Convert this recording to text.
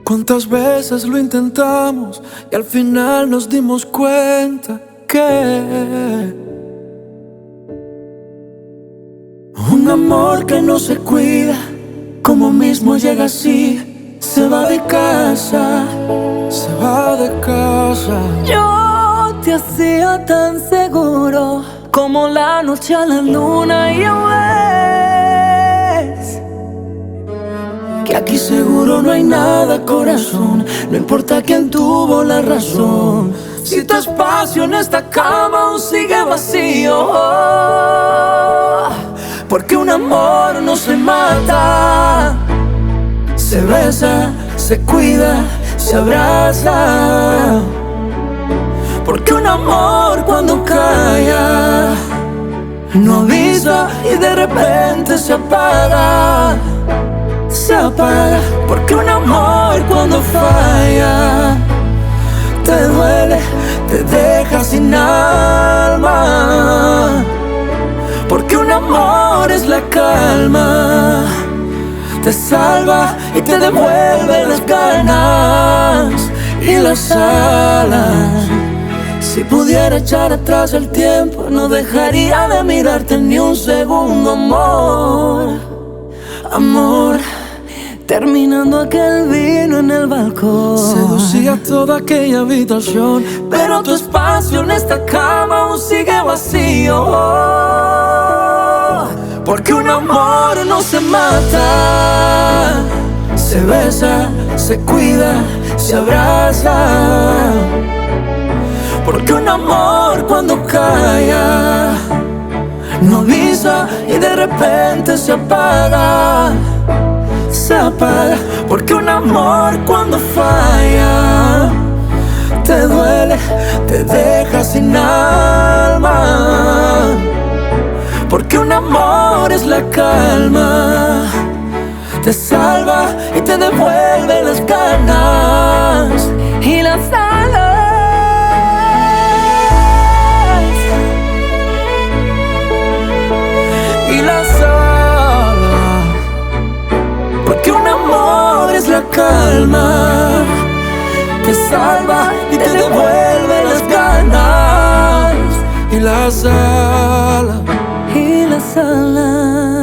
¿Cuántas veces lo intentamos y al final nos dimos cuenta que un amor que no se cuida, como mismo llega así, se va de casa, se va de casa. Yo te hacía tan seguro como la noche a la luna, y ya ves que aquí seguro no hay nada, corazón. No importa quién tuvo la razón, si tu espacio en esta cama aún sigue vacío. Porque un amor no se mata, se besa, se cuida, se abraza. Porque un amor cuando calla no avisa y de repente se apaga, se apaga. Porque un amor cuando falla te duele, te deja sin alma. Porque un amor es la calma, te salva y te devuelve las ganas y las alas. Si pudiera echar atrás el tiempo, no dejaría de mirarte ni un segundo, amor, amor. terminando aquel vino en el balcón. Seducía toda aquella habitación, pero tu espacio en esta cama aún sigue vacío. Porque un amor no se mata, se besa, se cuida, se abraza. Porque un amor cuando calla no avisa y de repente se apaga, se apaga. Porque un amor cuando falla te duele, te deja sin alma. Porque un amor es la calma, te salva y te devuelve las ganas y las alas. Y las alas. Porque un amor es la calma, te salva y te devuelve las ganas y las alas. Y las alas.